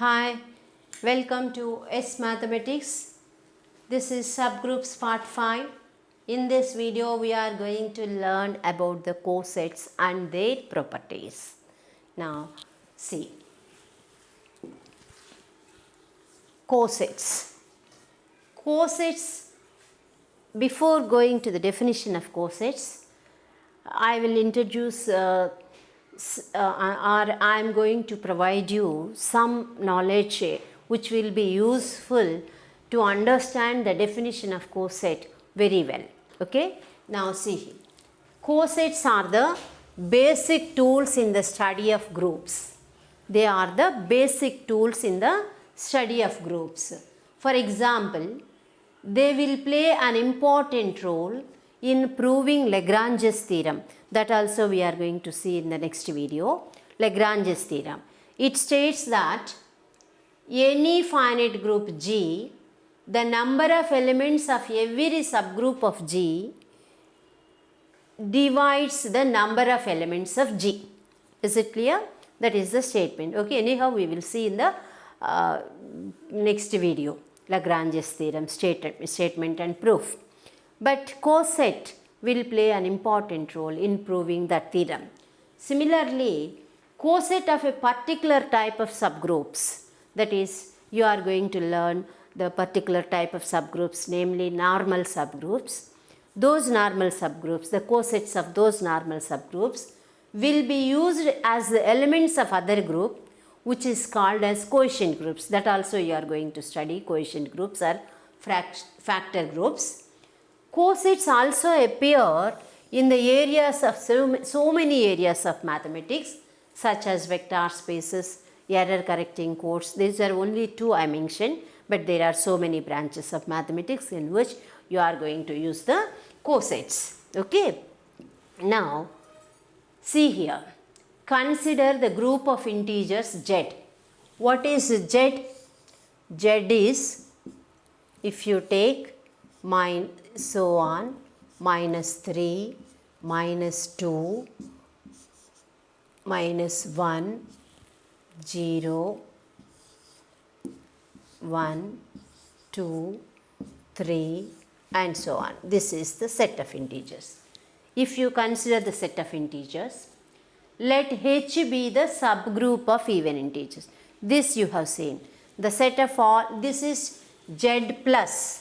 Hi, welcome to S Mathematics. This is subgroups part 5. In this video, we are going to learn about the cosets and their properties. Now, see. Cosets. Cosets, before going to the definition of cosets, I will introduce or I am going to provide you some knowledge which will be useful to understand the definition of coset very well. Okay. Now see here. Cosets are the basic tools in the study of groups. They are the basic tools in the study of groups. For example, they will play an important role in proving Lagrange's theorem. That also we are going to see in the next video. Lagrange's theorem. It states that any finite group G, the number of elements of every subgroup of G divides the number of elements of G. Is it clear? That is the statement. Okay, anyhow we will see in the next video Lagrange's theorem statement and proof. But coset will play an important role in proving that theorem. Similarly, coset of a particular type of subgroups, that is, you are going to learn the particular type of subgroups, namely normal subgroups. Those normal subgroups, the cosets of those normal subgroups will be used as the elements of other group, which is called as quotient groups. That also you are going to study. Quotient groups or factor groups. Cosets also appear in the areas of so many areas of mathematics, such as vector spaces, error correcting codes. These are only two I mentioned, but there are so many branches of mathematics in which you are going to use the cosets. Okay. Now, see here. Consider the group of integers Z. What is Z? Z is, if you take so on, -3, -2, -1, 0, 1, 2, 3 and so on. This is the set of integers. If you consider the set of integers, let H be the subgroup of even integers. This you have seen. The set of all, this is Z plus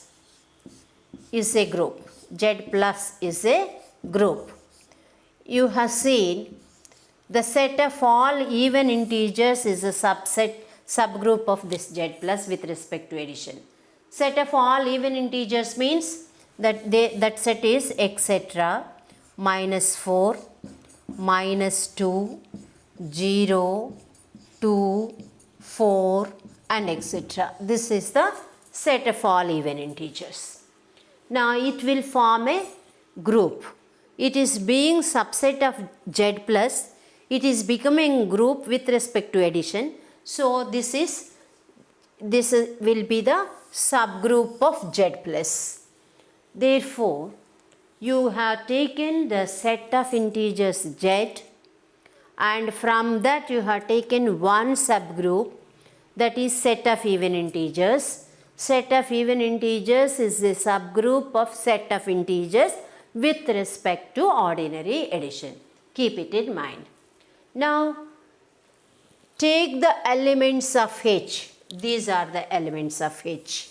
is a group. Z plus is a group. You have seen the set of all even integers is a subgroup of this Z plus with respect to addition. Set of all even integers means that that set is etc. -4, -2, 0, 2, 4 and etc. This is the set of all even integers. Now it will form a group. It is being subset of Z plus. It is becoming group with respect to addition. So this will be the subgroup of Z plus. Therefore, you have taken the set of integers Z, and from that you have taken one subgroup, that is set of even integers. Set of even integers is a subgroup of set of integers with respect to ordinary addition. Keep it in mind. Now, take the elements of H. These are the elements of H.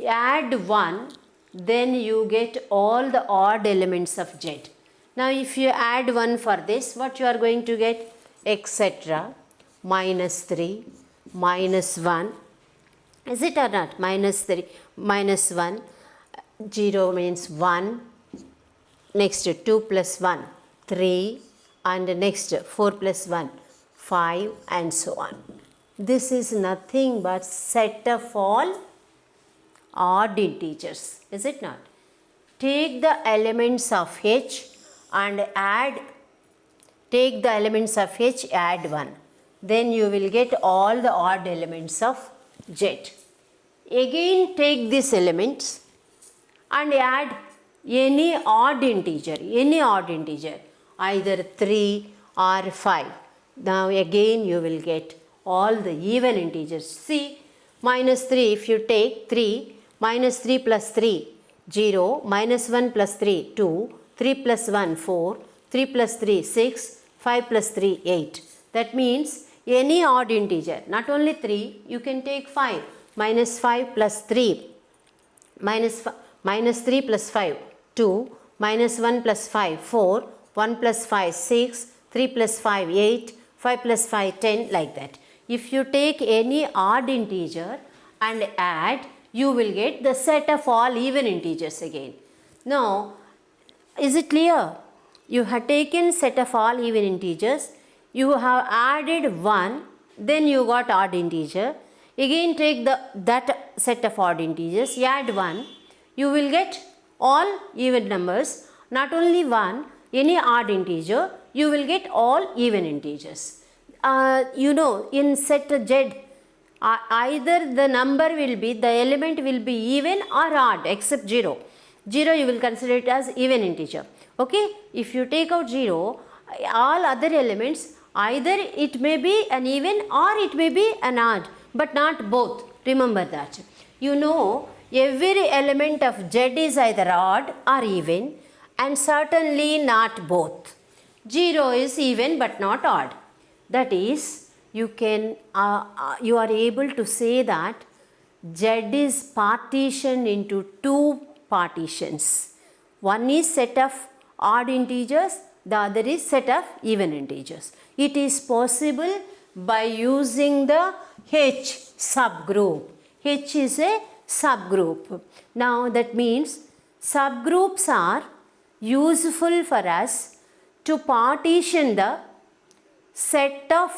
Add 1, then you get all the odd elements of Z. Now, if you add 1 for this, what you are going to get? Etc. -3, -1. Is it or not? -3, -1. 0 means 1. Next 2 plus 1, 3. And next 4 plus 1, 5 and so on. This is nothing but set of all odd integers. Is it not? Take the elements of H and add. Take the elements of H, add 1. Then you will get all the odd elements of Z. Again take these elements and add any odd integer, either 3 or 5. Now again you will get all the even integers. See, minus 3, if you take 3, minus 3 plus 3, 0, minus 1 plus 3, 2, 3 plus 1, 4, 3 plus 3, 6, 5 plus 3, 8. That means any odd integer, not only 3, you can take 5, minus 5 plus 3, minus 3 plus 5, 2, minus 1 plus 5, 4, 1 plus 5, 6, 3 plus 5, 8, 5 plus 5, 10, like that. If you take any odd integer and add, you will get the set of all even integers again. Now, is it clear? You have taken set of all even integers, you have added 1, then you got odd integer. Again take that set of odd integers, add 1, you will get all even numbers. Not only 1, any odd integer, you will get all even integers. In set Z, either the number will be, the element will be even or odd except 0. 0 you will consider it as even integer. Okay, if you take out 0, all other elements, either it may be an even or it may be an odd, but not both. Remember that. Every element of Z is either odd or even, and certainly not both. 0 is even but not odd. That is, you are able to say that Z is partitioned into two partitions. One is set of odd integers, the other is set of even integers. It is possible by using the H subgroup. H is a subgroup. Now that means subgroups are useful for us to partition the set of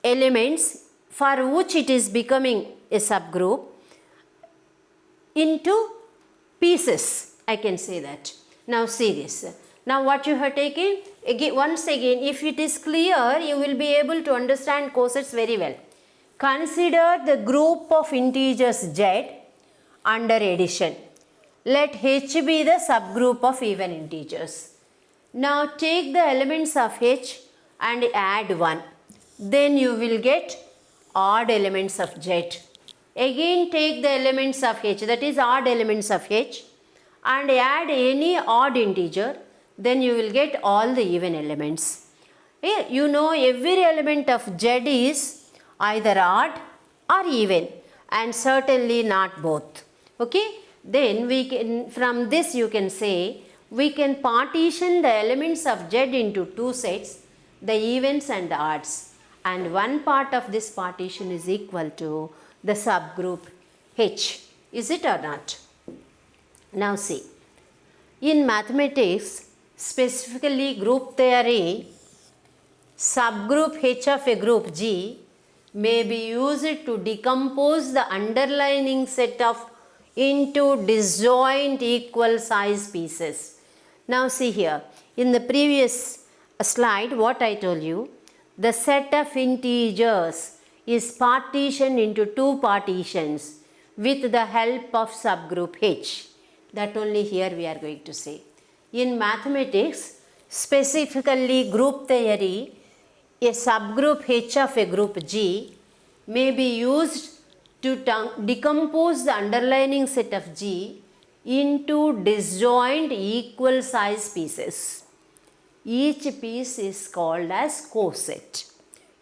elements for which it is becoming a subgroup into pieces. I can say that. Now see this. Now what you have taken, once again, if it is clear, you will be able to understand cosets very well. Consider the group of integers Z under addition. Let H be the subgroup of even integers. Now take the elements of H and add 1. Then you will get odd elements of Z. Again take the elements of H, that is odd elements of H, and add any odd integer. Then you will get all the even elements. Every element of Z is either odd or even, and certainly not both. Okay, then we can, from this you can say, we can partition the elements of Z into two sets, the evens and the odds, and one part of this partition is equal to the subgroup H. Is it or not? Now see, in mathematics, specifically group theory, subgroup H of a group G may be used to decompose the underlying set of into disjoint equal size pieces. Now see here, in the previous slide what I told you, the set of integers is partitioned into two partitions with the help of subgroup H. That only here we are going to say. In mathematics, specifically group theory, a subgroup H of a group G may be used to decompose the underlying set of G into disjoint equal size pieces. Each piece is called as coset.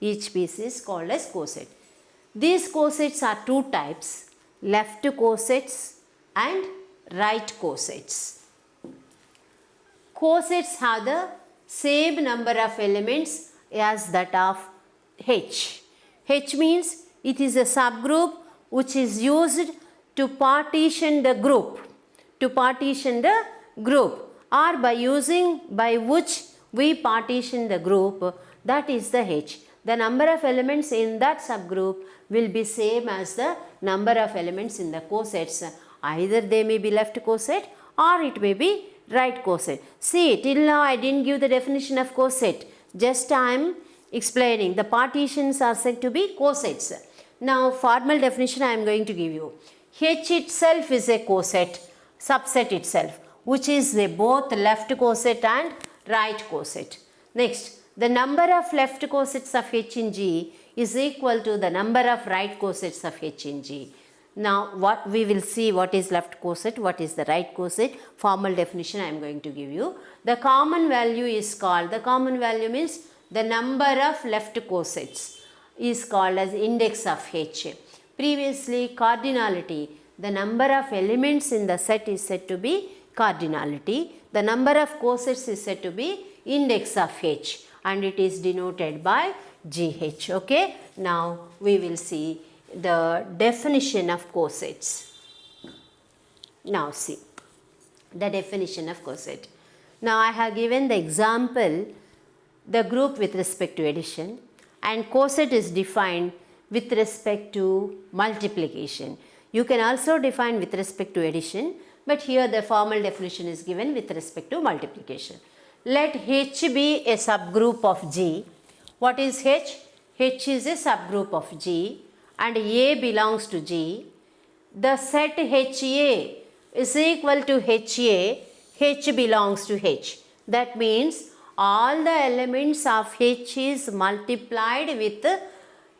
Each piece is called as coset. These cosets are two types, left cosets and right cosets. Cosets have the same number of elements as that of H. H means it is a subgroup which is used to partition the group. Or by which we partition the group, that is the H. The number of elements in that subgroup will be same as the number of elements in the cosets. Either they may be left coset or it may be right coset. See, till now I didn't give the definition of coset. Just I am explaining. The partitions are said to be cosets. Now formal definition I am going to give you. H itself is a coset, subset itself, which is both left coset and right coset. Next, the number of left cosets of H in G is equal to the number of right cosets of H in G. Now what we will see, what is left coset, what is the right coset. Formal definition I am going to give you. The common value is called, the common value means the number of left cosets is called as index of H. Previously cardinality, the number of elements in the set is said to be cardinality. The number of cosets is said to be index of H, and it is denoted by GH. Okay. Now we will see the definition of cosets. Now see the definition of coset. Now I have given the example, the group with respect to addition, and coset is defined with respect to multiplication. You can also define with respect to addition, but here the formal definition is given with respect to multiplication. Let H be a subgroup of G. What is H? H is a subgroup of G and A belongs to G. The set HA is equal to HA, H belongs to H. That means all the elements of H is multiplied with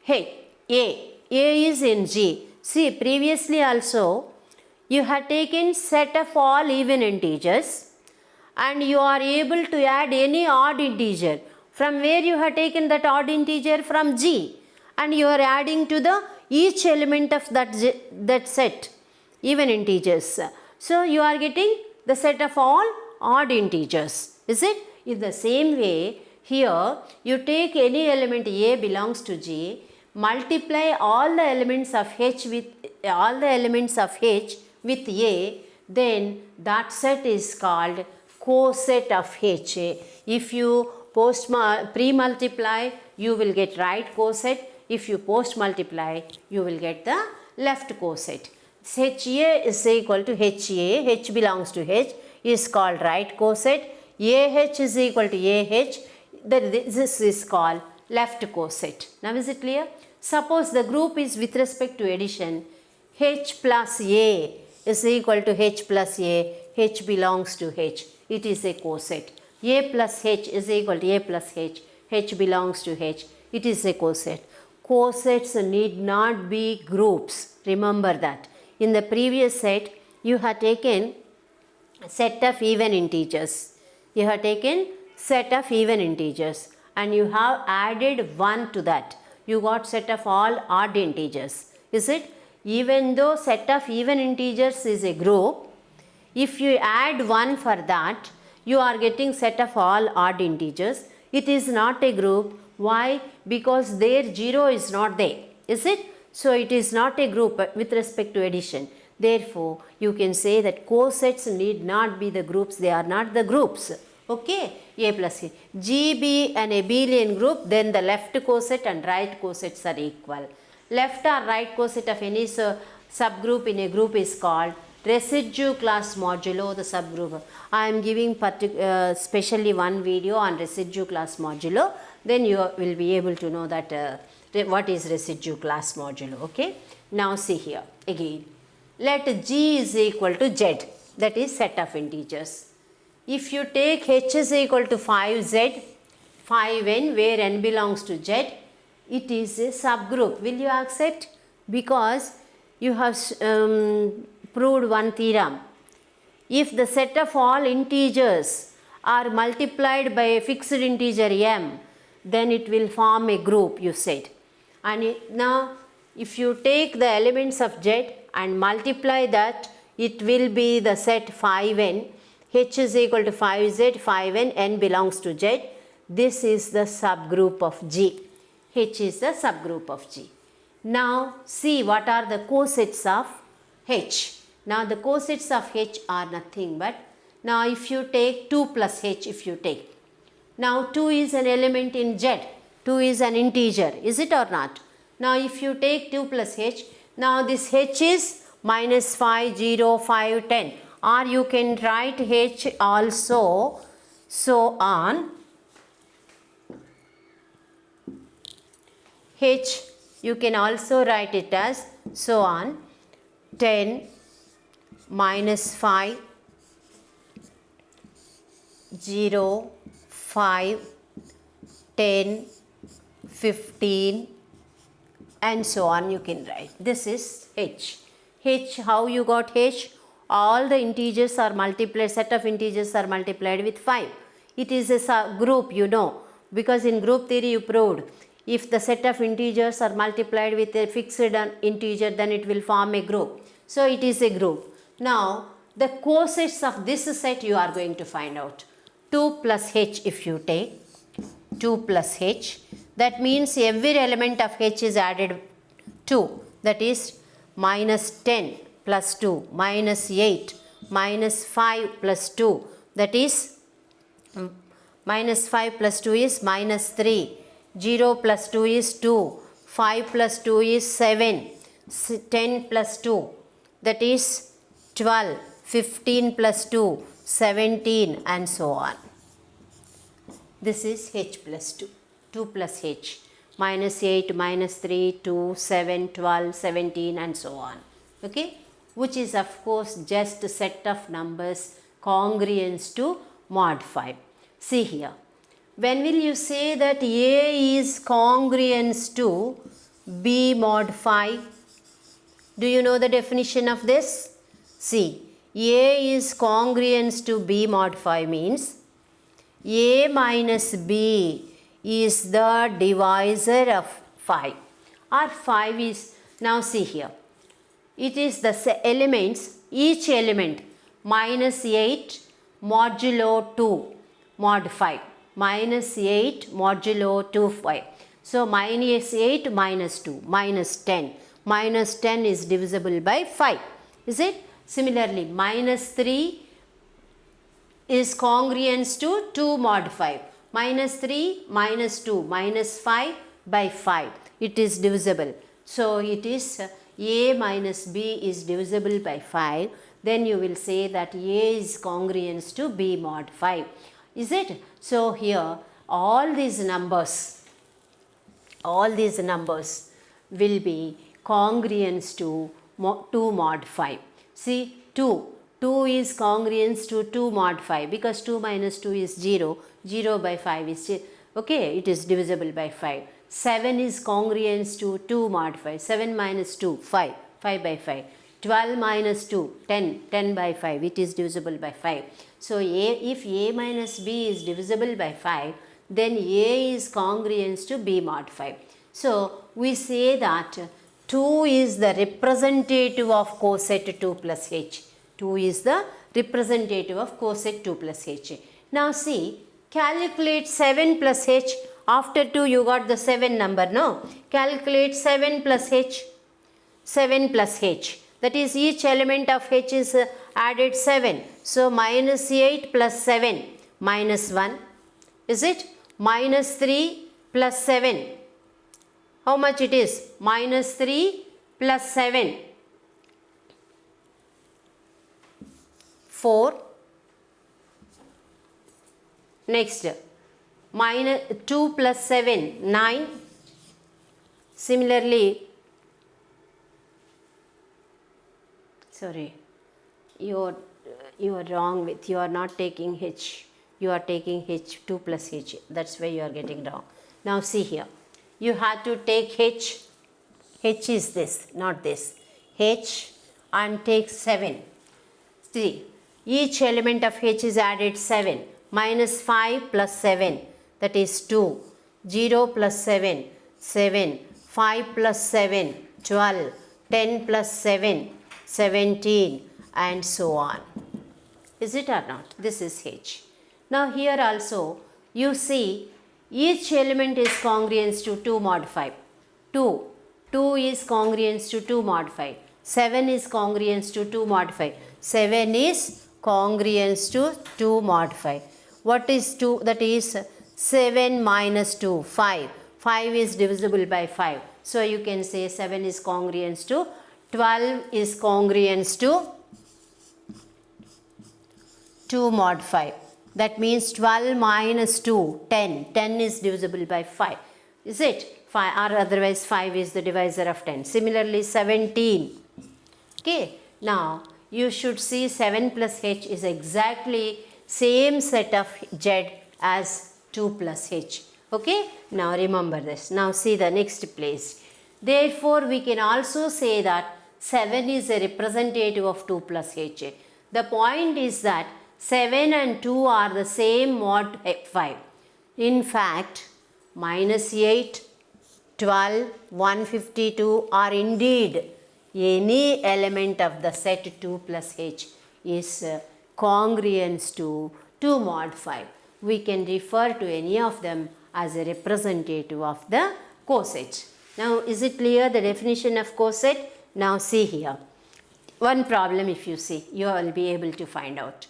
H, A. A is in G. See, previously also you had taken set of all even integers and you are able to add any odd integer. From where you have taken that odd integer? From G, and you are adding to the each element of that set even integers. So you are getting the set of all odd integers, is it? In the same way, here you take any element A belongs to G, multiply all the elements of H with A, then that set is called coset of H. If you pre-multiply, you will get right coset. If you post-multiply, you will get the left coset. HA is equal to HA, H belongs to H, is called right coset. AH is equal to AH, this is called left coset. Now is it clear? Suppose the group is with respect to addition, H plus A is equal to H plus A, H belongs to H, it is a coset. A plus H is equal to A plus H, H belongs to H, it is a coset. Cosets need not be groups, remember that. In the previous set, you have taken a set of even integers. You have taken set of even integers and you have added 1 to that. You got set of all odd integers, is it? Even though set of even integers is a group, if you add 1 for that, you are getting set of all odd integers. It is not a group. Why? Because their 0 is not there, is it? So it is not a group with respect to addition. Therefore, you can say that cosets need not be the groups, they are not the groups. Okay, A plus A. G be an abelian group, then the left coset and right cosets are equal. Left or right coset of any subgroup in a group is called residue class modulo the subgroup. I am giving specially one video on residue class modulo, then you will be able to know that what is residue class modulo. Okay. Now see here again. Let G is equal to Z, that is set of integers. If you take H is equal to 5Z, 5n where n belongs to Z, it is a subgroup. Will you accept? Because you have proved one theorem. If the set of all integers are multiplied by a fixed integer m, then it will form a group, you said. And now if you take the elements of Z and multiply that, it will be the set 5n. H is equal to 5Z, 5n, n belongs to Z. This is the subgroup of G. H is the subgroup of G. Now see what are the cosets of H. Now the cosets of H are nothing but, now if you take 2 plus H, if you take. Now 2 is an element in Z. 2 is an integer, is it or not? Now if you take 2 plus H, now this H is minus 5, 0, 5, 10. Or you can write H also, so on. H, you can also write it as so on, 10, minus 5, 0, 5, 10, 15, and so on you can write. This is H. H, how you got H? All the integers are multiplied, set of integers are multiplied with 5. It is a group, you know, because in group theory you proved if the set of integers are multiplied with a fixed integer, then it will form a group. So it is a group. Now the cosets of this set you are going to find out. 2 plus H if you take 2 plus H, that means every element of H is added 2, that is minus 10 plus 2, minus 8, minus 5 plus 2, that is minus 5 plus 2 is minus 3, 0 plus 2 is 2, 5 plus 2 is 7, 10 plus 2, that is 12, 15 plus 2, 17 and so on. This is H plus 2, 2 plus H, minus 8, minus 3, 2, 7, 12, 17 and so on. Okay, which is of course just a set of numbers congruent to mod 5. See here, when will you say that A is congruent to B mod 5? Do you know the definition of this? See, A is congruent to B mod 5 means A minus B is the divisor of 5, or 5 is, now see here, it is the elements, each element minus 8 modulo 2 mod 5, minus 8 modulo 2 5. So minus 8 minus 2 minus 10, minus 10 is divisible by 5, is it? Similarly minus 3 is congruent to 2 mod 5, minus 3 minus 2 minus 5 by 5, it is divisible. So it is A minus B is divisible by 5, then you will say that A is congruent to B mod 5, is it? So here all these numbers will be congruent to 2 mod 5. See, 2 is congruent to 2 mod 5 because 2 minus 2 is 0, 0 by 5 is, okay, it is divisible by 5. 7 is congruent to 2 mod 5, 7 minus 2, 5, 5 by 5. 12 minus 2, 10, 10 by 5, it is divisible by 5. So if A minus B is divisible by 5, then A is congruent to B mod 5. So we say that 2 is the representative of coset 2 plus H. 2 is the representative of coset 2 plus H. Now see, calculate 7 plus H. After 2 you got the 7 number, no? Calculate 7 plus H. 7 plus H. That is each element of H is added 7. So minus 8 plus 7 minus 1. Is it? Minus 3 plus 7. How much it is? Minus 3 plus 7. 4. Next, minus 2 plus 7, 9. Similarly, sorry, you are wrong with, you are not taking H, you are taking H, 2 plus H, that's why you are getting wrong. Now see here, you have to take H, H is this, not this, H and take 7. See, each element of H is added 7, minus 5 plus 7, that is 2, 0 plus 7, 7, 5 plus 7, 12, 10 plus 7, 17 and so on. Is it or not? This is H. Now here also you see each element is congruent to 2 mod 5. 2 is congruent to 2 mod 5. 7 is congruent to 2 mod 5. 7 is congruent to 2 mod 5. What is 2? That is 7 minus 2, 5. 5 is divisible by 5. So you can say 7 is congruent to 12 is congruent to 2 mod 5. That means 12 minus 2, 10. 10 is divisible by 5. Is it? 5, or otherwise 5 is the divisor of 10. Similarly 17. Okay. Now you should see 7 plus H is exactly same set of Z as 2 plus H. Okay. Now remember this. Now see the next place. Therefore, we can also say that 7 is a representative of 2 plus h. The point is that 7 and 2 are the same mod 5. In fact, minus 8, 12, 152 are indeed any element of the set 2 plus h is congruence to 2 mod 5. We can refer to any of them as a representative of the coset. Now, is it clear the definition of coset? Now, see here. One problem if you see, you will be able to find out.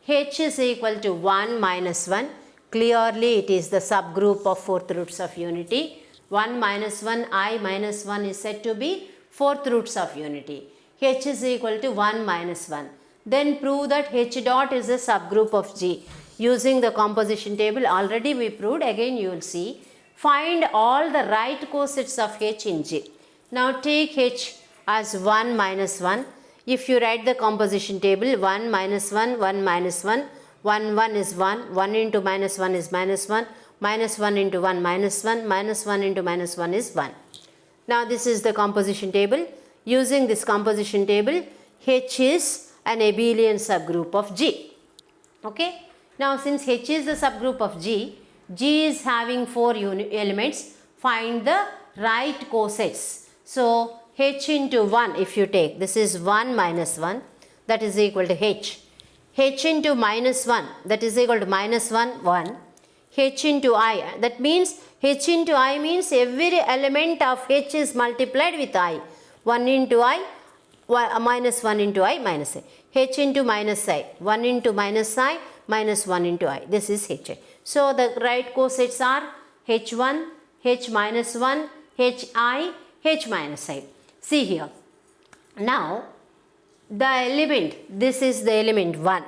H is equal to 1 minus 1. Clearly, it is the subgroup of fourth roots of unity. 1 minus 1, I minus 1 is said to be fourth roots of unity. H is equal to 1 minus 1. Then prove that H dot is a subgroup of G. Using the composition table, already we proved, again you will see. Find all the right cosets of H in G. Now take H as 1 minus 1. If you write the composition table, 1 minus 1, 1 minus 1, 1, 1 is 1, 1 into minus 1 is minus 1, minus 1 into 1 minus 1, minus 1 into minus 1 is 1. Now this is the composition table. Using this composition table, H is an abelian subgroup of G. Okay. Now since H is the subgroup of G, G is having 4 elements, find the right cosets. So H into 1 if you take, this is 1 minus 1, that is equal to H. H into minus 1, that is equal to minus 1, 1. H into I, that means H into I means every element of H is multiplied with I. 1 into I, minus 1 into I, minus I. H into minus I, 1 into minus I, minus 1 into I. This is H. So the right cosets are H1, H minus 1, Hi, H minus I. See here. Now the element, this is the element 1.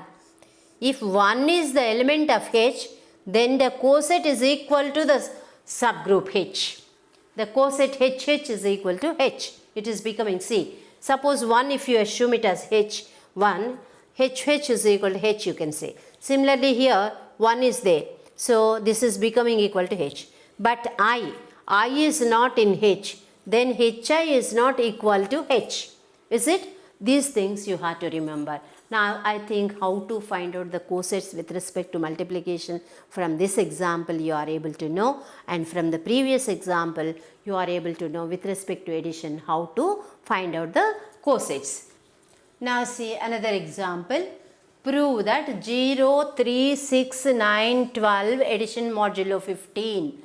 If 1 is the element of H, then the coset is equal to the subgroup H. The coset HH is equal to H. It is becoming C. Suppose 1, if you assume it as H1, HH is equal to H, you can say. Similarly here 1 is there. So this is becoming equal to H. But I is not in H. Then HI is not equal to H. Is it? These things you have to remember. Now I think how to find out the cosets with respect to multiplication from this example you are able to know, and from the previous example you are able to know with respect to addition how to find out the cosets. Now see another example. Prove that 0, 3, 6, 9, 12 addition modulo 15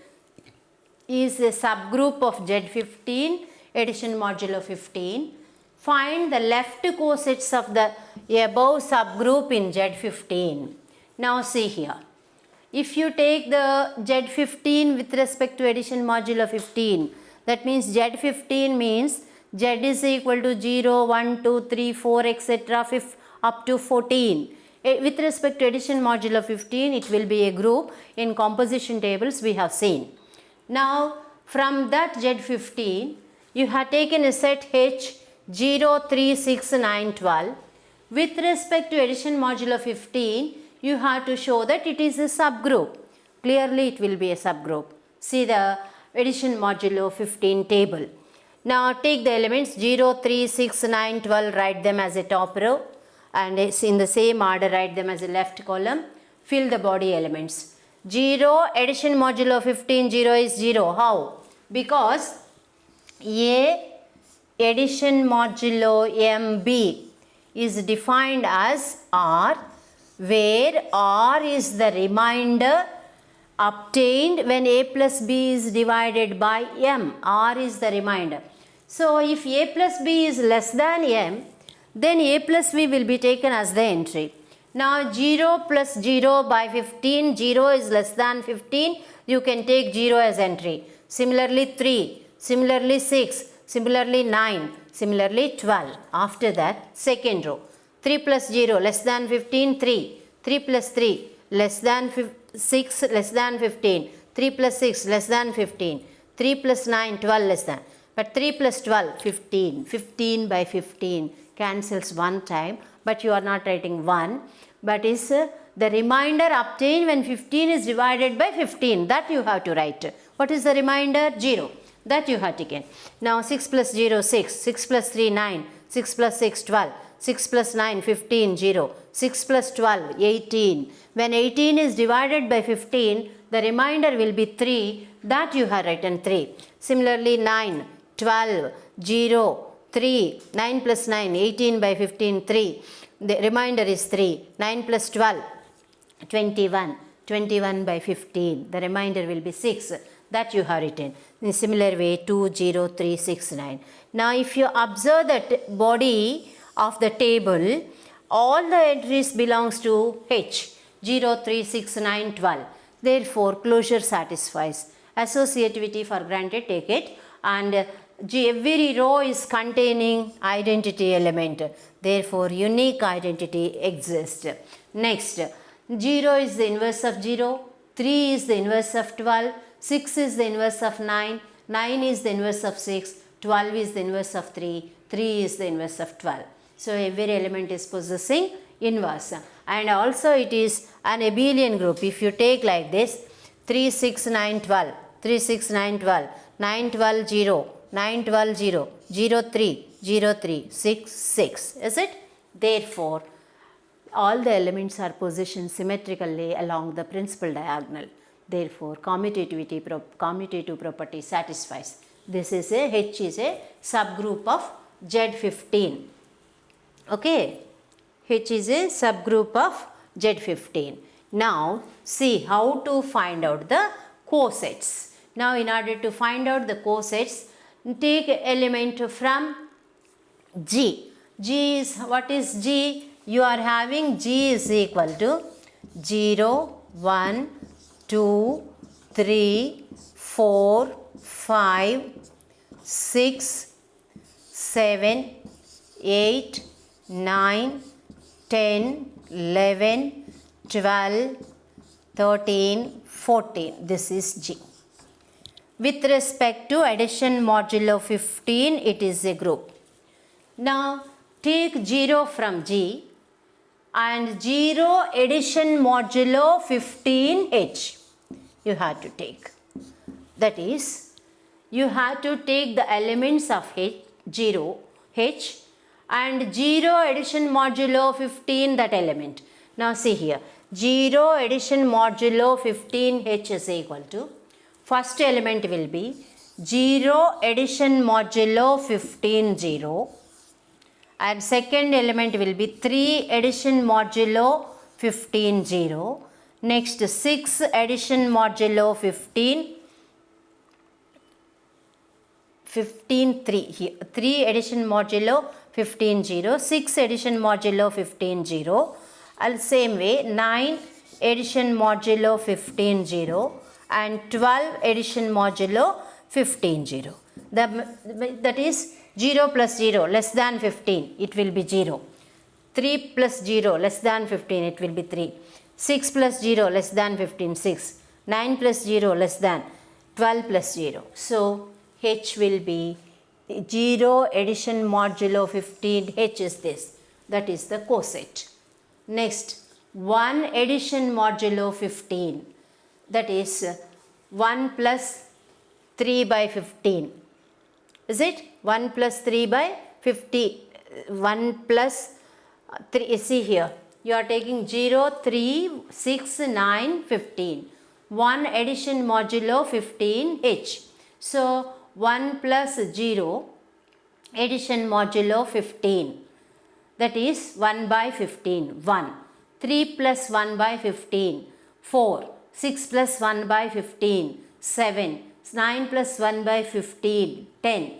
is a subgroup of Z15 addition modulo 15. Find the left cosets of the above subgroup in Z15. Now see here. If you take the Z15 with respect to addition modulo 15, that means Z15 means Z is equal to 0, 1, 2, 3, 4, etc. up to 14. With respect to addition modulo 15, it will be a group. In composition tables we have seen. Now from that Z15, you have taken a set H 0, 3, 6, 9, 12. With respect to addition modulo 15, you have to show that it is a subgroup. Clearly it will be a subgroup. See the addition modulo 15 table. Now take the elements 0, 3, 6, 9, 12, write them as a top row, and in the same order write them as a left column. Fill the body elements. 0 addition modulo 15, 0 is 0. How? Because A addition modulo MB is defined as R, where R is the remainder obtained when A plus B is divided by M. R is the remainder. So if A plus B is less than M, then A plus B will be taken as the entry. Now 0 plus 0 by 15, 0 is less than 15, you can take 0 as entry. Similarly 3, similarly 6, similarly 9, similarly 12. After that, second row. 3 plus 0 less than 15, 3. 3 plus 3 less than 6 less than 15. 3 plus 6 less than 15. 3 plus 9, 12 less than. But 3 plus 12, 15. 15 by 15 cancels one time, but you are not writing 1. But is the remainder obtained when 15 is divided by 15. That you have to write. What is the remainder? 0. that you have taken. Now 6 plus 0 6, 6 plus 3 9, 6 plus 6 12, 6 plus 9 15 0, 6 plus 12 18. When 18 is divided by 15, the remainder will be 3, that you have written 3. Similarly 9, 12, 0, 3, 9 plus 9 18 by 15 3, the remainder is 3. 9 plus 12 21, 21 by 15, the remainder will be 6, that you have written. In similar way 2 0 3 6 9. Now if you observe the body of the table, all the entries belongs to H, 0 3 6 9 12. Therefore closure satisfies. Associativity for granted, take it, and every row is containing identity element. Therefore unique identity exists. Next, 0 is the inverse of 0, 3 is the inverse of 12, 6 is the inverse of 9, 9 is the inverse of 6, 12 is the inverse of 3, 3 is the inverse of 12. So every element is possessing inverse. And also it is an abelian group. If you take like this, 3 6 9 12, 3 6 9 12, 9 12 0, 9 12 0, 0 3, 0 3, 6 6. Is it? Therefore all the elements are positioned symmetrically along the principal diagonal. Therefore commutative property satisfies. This is a H is a subgroup of Z15. Okay, H is a subgroup of Z15. Now see how to find out the cosets. Now in order to find out the cosets, take element from G. G is, what is G? You are having G is equal to 0, 1, 2, 3, 4, 5, 6, 7, 8, 9, 10, 11, 12, 13, 14. This is G. With respect to addition modulo 15, it is a group. Now take 0 from G and 0 addition modulo 15H you have to take. That is, you have to take the elements of H, 0, H, and 0 addition modulo 15 that element. Now see here, 0 addition modulo 15H is equal to, first element will be 0 addition modulo 15 0, and second element will be 3 addition modulo 15 0. Next 6 addition modulo 15 3 here, 3 addition modulo 15 0, 6 addition modulo 15 0, and same way 9 addition modulo 15 0 and 12 addition modulo 15 0. That is 0 plus 0 less than 15, it will be 0. 3 plus 0 less than 15, it will be 3. 6 plus 0 less than 15, 6. 9 plus 0 less than 12 plus 0. So H will be 0 addition modulo 15, H is this. That is the coset. Next, 1 addition modulo 15. That is 1 plus 3 by 15. Is it? 1 plus 3 by 50. 1 plus 3. See here. You are taking 0, 3, 6, 9, 15. 1 addition modulo 15 H. So 1 plus 0 addition modulo 15. That is 1 by 15. 1. 3 plus 1 by 15. 4. 6 plus 1 by 15. 7. 9 plus 1 by 15. 10.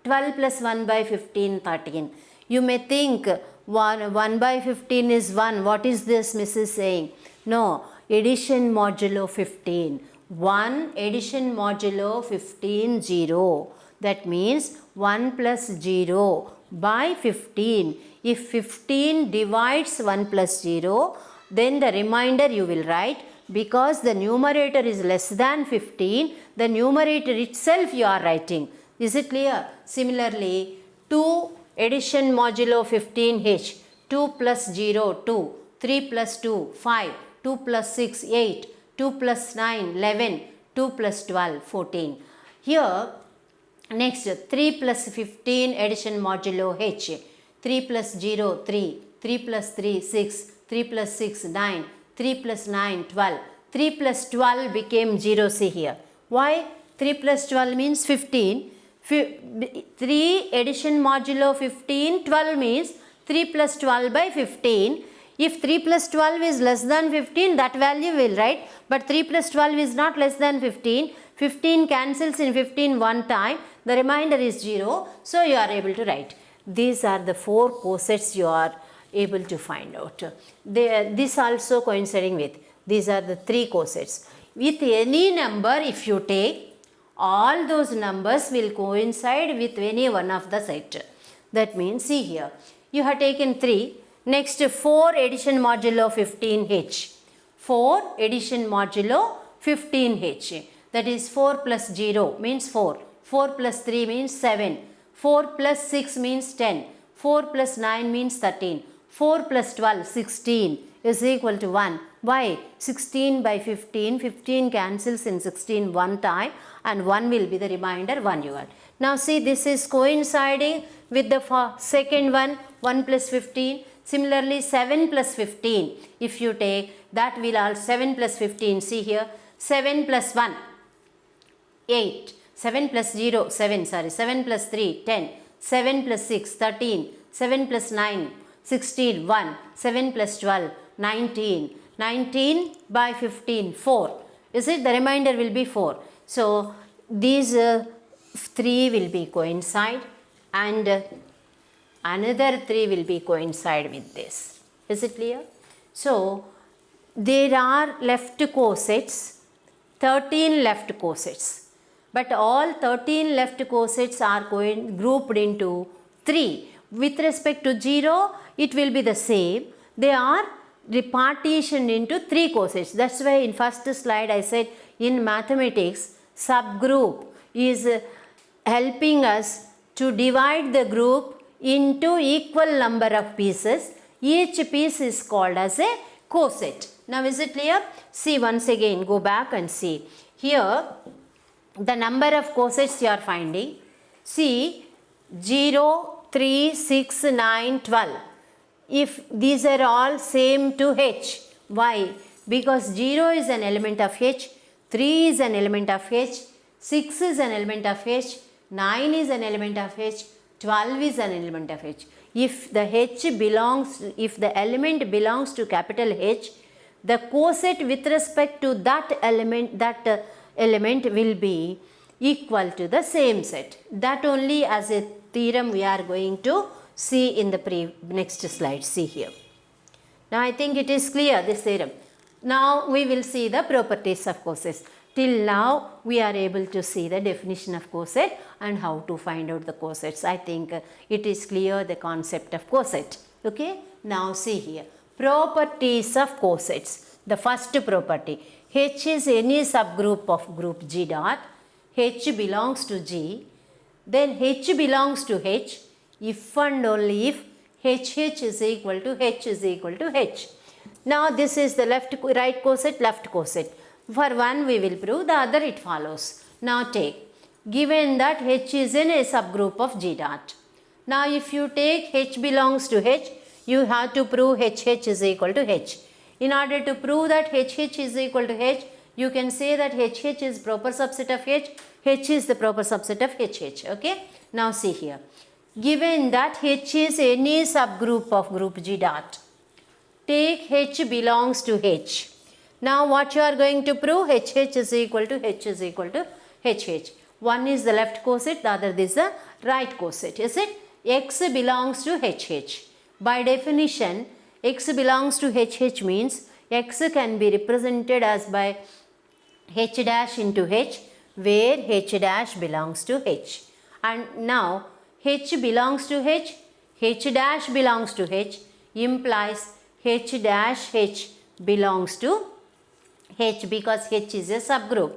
12 plus 1 by 15. 13. You may think 1 by 15 is 1. What is this Mrs. saying? No. Addition modulo 15. 1 addition modulo 15 0. That means 1 plus 0 by 15. If 15 divides 1 plus 0, then the remainder you will write, because the numerator is less than 15, the numerator itself you are writing. Is it clear? Similarly, 2 addition modulo 15H. 2 plus 0, 2. 3 plus 2, 5. 2 plus 6, 8. 2 plus 9, 11. 2 plus 12, 14. Here, next 3 plus 15 addition modulo h. 3 plus 0, 3. 3 plus 3, 6. 3 plus 6, 9. 3 plus 9, 12. 3 plus 12 became 0, see here. Why? 3 plus 12 means 15. 3 addition modulo 15, 12 means 3 plus 12 by 15. If 3 plus 12 is less than 15, that value will write. But 3 plus 12 is not less than 15. 15 cancels in 15 one time. The remainder is 0. So you are able to write. These are the 4 cosets you are able to find out. This also coinciding with. These are the 3 cosets. With any number, if you take, all those numbers will coincide with any one of the set. That means, see here, you have taken 3. Next, 4 addition modulo 15h. 4 addition modulo 15h. That is 4 plus 0 means 4. 4 plus 3 means 7. 4 plus 6 means 10. 4 plus 9 means 13. 4 plus 12, 16 is equal to 1. Why? 16 by 15. 15 cancels in 16 one time and 1 will be the remainder 1 you got. Now see, this is coinciding with the second one, 1 plus 15. Similarly, 7 plus 15. If you take, that will all 7 plus 15. See here, 7 plus 1, 8. 7 plus 0, 7, sorry. 7 plus 3, 10. 7 plus 6, 13. 7 plus 9, 16, 1. 7 plus 12, 19. 19 by 15, 4. Is it? The remainder will be 4. So, these 3 will be coincide and another 3 will be coincide with this. Is it clear? So, there are left cosets, 13 left cosets. But all 13 left cosets are grouped into 3. With respect to 0, it will be the same. They are partitioned into 3 cosets. That's why in first slide I said in mathematics, subgroup is helping us to divide the group into equal number of pieces. Each piece is called as a coset. Now is it clear? See once again, go back and see. Here the number of cosets you are finding. See 0, 3, 6, 9, 12. If these are all same to h. Why? Because 0 is an element of h, 3 is an element of h, 6 is an element of h, 9 is an element of h, 12 is an element of h. If the element belongs to capital H, the coset with respect to that element will be equal to the same set. That only as a theorem we are going to see in the next slide. See here. Now I think it is clear, this theorem. Now we will see the properties of cosets. Till now we are able to see the definition of coset and how to find out the cosets. I think it is clear the concept of coset. Okay. Now see here. Properties of cosets. The first property. H is any subgroup of group G dot. H belongs to G. Then H belongs to H if and only if HH is equal to H is equal to H. Now this is the right coset, left coset. For one we will prove, the other it follows. Now take, given that H is in a subgroup of G dot. Now if you take H belongs to H, you have to prove HH is equal to H. In order to prove that HH is equal to H, you can say that HH is proper subset of H, H is the proper subset of HH. Okay. Now see here. Given that H is any subgroup of group G dot, take H belongs to H. Now what you are going to prove? HH is equal to H is equal to HH. One is the left coset, the other is the right coset. Is it? X belongs to HH. By definition, X belongs to HH means X can be represented as by H dash into H, where H dash belongs to H. And now H belongs to H dash belongs to H implies H dash H belongs to H, because H is a subgroup.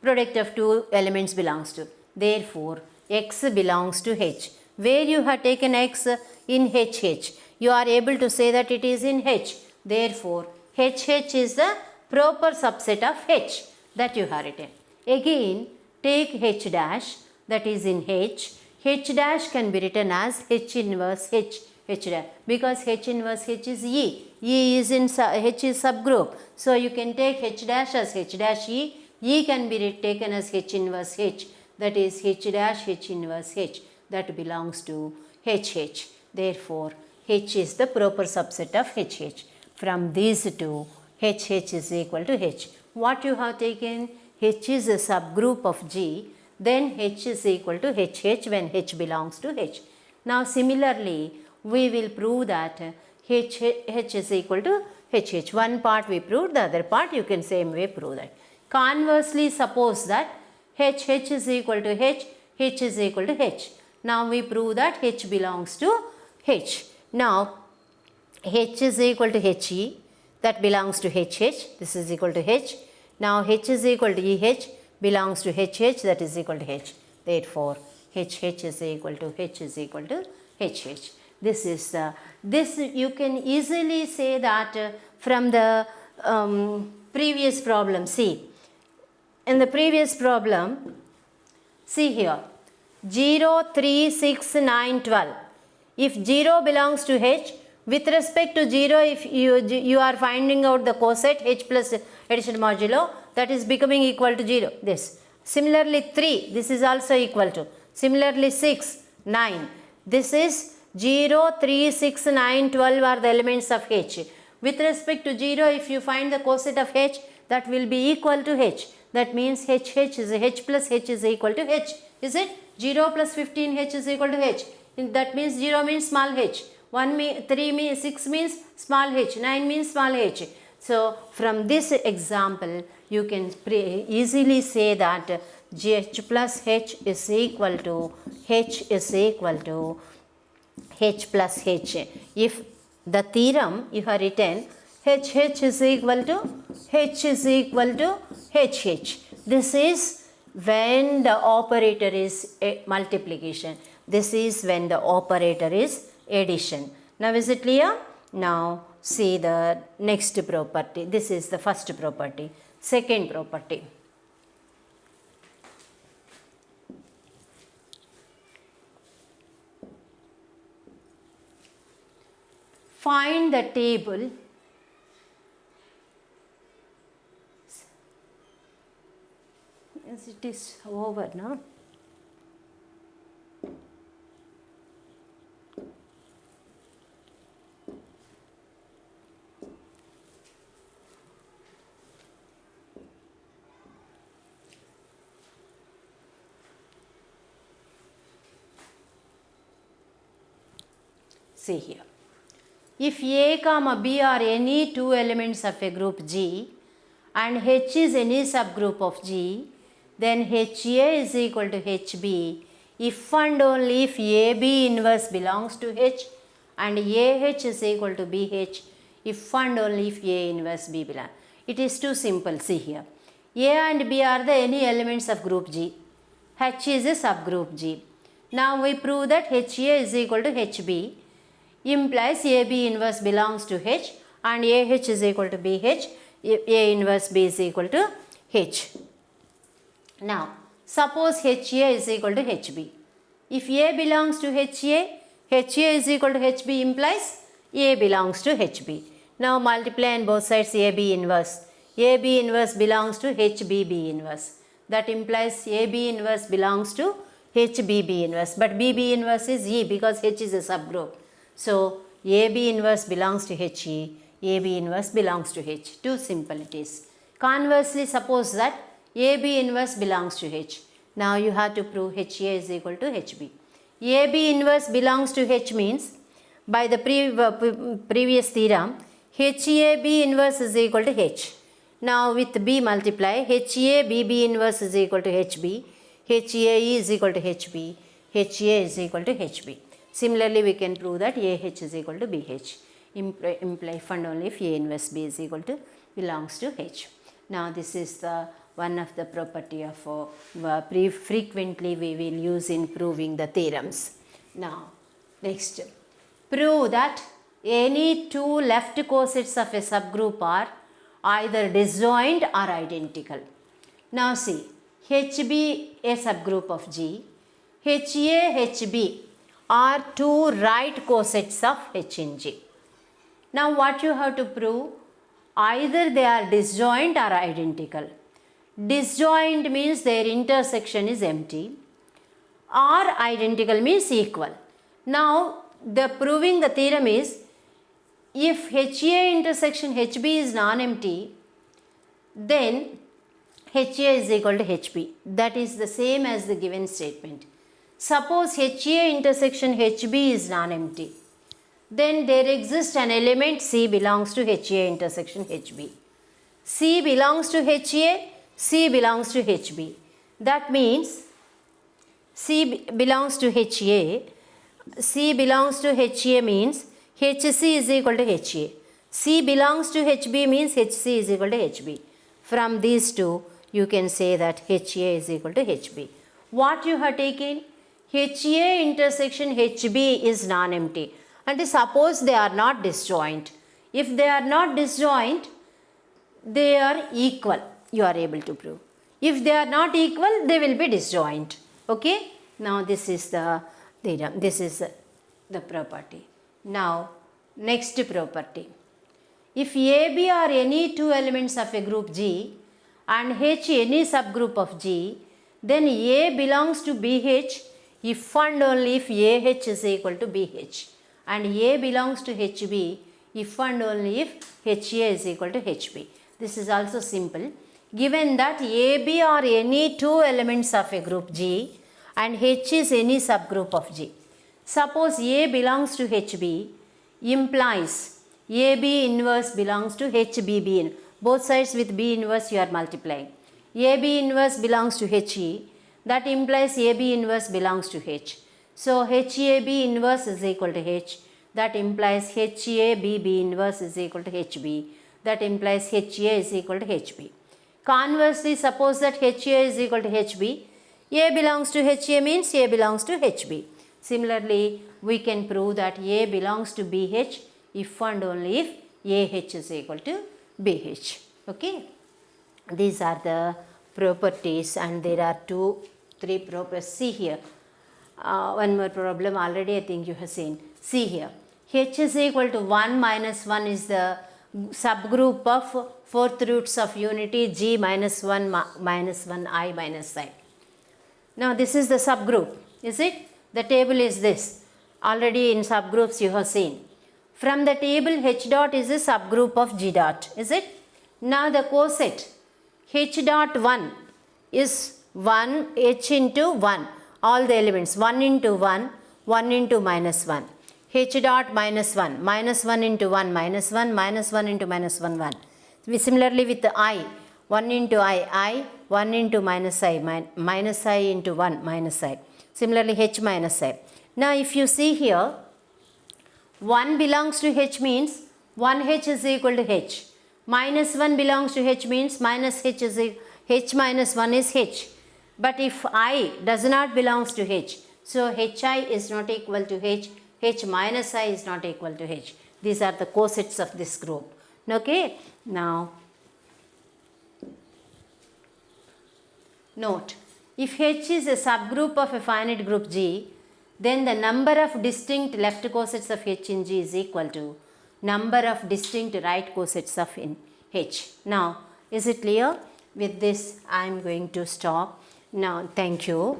Product of two elements belongs to. Therefore, X belongs to H. Where you have taken X in HH, you are able to say that it is in H. Therefore, HH is the proper subset of H that you have written. Again, take H dash, that is in H. H dash can be written as H inverse H, H dash, because H inverse H is E. E is in H is subgroup. So you can take H dash as H dash E. E can be taken as H inverse H, that is H dash H inverse H, that belongs to HH. Therefore, H is the proper subset of HH. From these two, HH is equal to H. What you have taken? H is a subgroup of G, then H is equal to HH when H belongs to H. Now similarly, we will prove that H is equal to HH. One part we proved, the other part you can same way prove that. Conversely, suppose that H is equal to H is equal to H. Now we prove that H belongs to H. Now H is equal to HE, that belongs to HH, this is equal to H. Now H is equal to EH, belongs to HH, that is equal to H. Therefore, HH is equal to H is equal to HH. This is this you can easily say that from the previous problem. See, in the previous problem, see here, 0, 3, 6, 9, 12. If 0 belongs to H, with respect to 0, if you are finding out the coset H plus addition modulo, that is becoming equal to 0. This. Similarly 3, this is also equal to. Similarly 6, 9. This is 0, 3, 6, 9, 12 are the elements of H. With respect to 0, if you find the coset of H, that will be equal to H. That means HH is H plus H is equal to H. Is it? 0 plus 15 H is equal to H. That means 0 means small h. 3 means 6 means small h. 9 means small h. So from this example, you can easily say that GH plus H is equal to H is equal to H plus H. If the theorem you have written HH is equal to H is equal to HH. This is when the operator is multiplication. This is when the operator is addition. Now is it clear? Now see the next property. This is the first property. Second property. Find the table as it is over now. See here. If A comma B are any two elements of a group G and H is any subgroup of G, then HA is equal to HB if and only if AB inverse belongs to H and AH is equal to BH if and only if A inverse B belongs. It is too simple. See here. A and B are the any elements of group G. H is a subgroup G. Now we prove that HA is equal to HB implies AB inverse belongs to H and AH is equal to BH, A inverse B is equal to H. Now, suppose HA is equal to HB. If A belongs to HA, HA is equal to HB implies A belongs to HB. Now, multiply on both sides AB inverse. AB inverse belongs to HBB inverse. That implies AB inverse belongs to HBB inverse. But BB inverse is E because H is a subgroup. So, AB inverse belongs to HE, AB inverse belongs to H. Too simple it is. Conversely, suppose that AB inverse belongs to H. Now, you have to prove HA is equal to HB. AB inverse belongs to H means, by the previous theorem, HAB inverse is equal to H. Now, with B multiply, HABB inverse is equal to HB, HAE is equal to HB, HA is equal to HB. Similarly, we can prove that AH is equal to BH, imply and only if A inverse B is equal to belongs to H. Now, this is the one of the property of frequently we will use in proving the theorems. Now, next, prove that any two left cosets of a subgroup are either disjoint or identical. Now, see, HB a subgroup of G, HA, HB are two right cosets of H in G. Now what you have to prove? Either they are disjoint or identical. Disjoint means their intersection is empty, or identical means equal. Now the proving the theorem is, if HA intersection HB is non-empty, then HA is equal to HB. That is the same as the given statement. Suppose HA intersection HB is non-empty, then there exists an element C belongs to HA intersection HB. C belongs to HA, C belongs to HB. That means C belongs to HA, C belongs to HA means HC is equal to HA. C belongs to HB means HC is equal to HB. From these two, you can say that HA is equal to HB. What you have taken? HA intersection HB is non-empty. And suppose they are not disjoint. If they are not disjoint, they are equal. You are able to prove. If they are not equal, they will be disjoint. Okay? Now this is the theorem. This is the property. Now next property. If AB are any two elements of a group G and H any subgroup of G, then A belongs to BH if and only if AH is equal to BH, and A belongs to HB if and only if HA is equal to HB. This is also simple. Given that AB are any two elements of a group G and H is any subgroup of G. Suppose A belongs to HB implies AB inverse belongs to HBB. Both sides with B inverse you are multiplying. AB inverse belongs to HE. That implies AB inverse belongs to H. So HAB inverse is equal to H. That implies HABB inverse is equal to HB. That implies HA is equal to HB. Conversely, suppose that HA is equal to HB. A belongs to HA means A belongs to HB. Similarly, we can prove that A belongs to BH if and only if AH is equal to BH. Okay. These are the properties, and there are 3 properties. See here. One more problem already I think you have seen. See here. H is equal to 1 minus 1 is the subgroup of fourth roots of unity G minus 1 minus 1 I minus I. Now this is the subgroup. Is it? The table is this. Already in subgroups you have seen. From the table H dot is a subgroup of G dot. Is it? Now the coset H dot 1 is 1 H into 1. All the elements 1 into 1, 1 into minus 1. H dot minus 1, minus 1 into 1, minus 1, minus 1 into minus 1, 1. Similarly with the I, 1 into I, 1 into minus I, minus I into 1, minus I. Similarly H minus I. Now if you see here, 1 belongs to H means 1H is equal to H. Minus 1 belongs to H means minus H is H minus 1 is H. But if I does not belongs to H, so HI is not equal to H, H minus I is not equal to H. These are the cosets of this group. Okay. Now, note, if H is a subgroup of a finite group G, then the number of distinct left cosets of H in G is equal to number of distinct right cosets of in H. Now, is it clear? With this, I am going to stop. Now, thank you.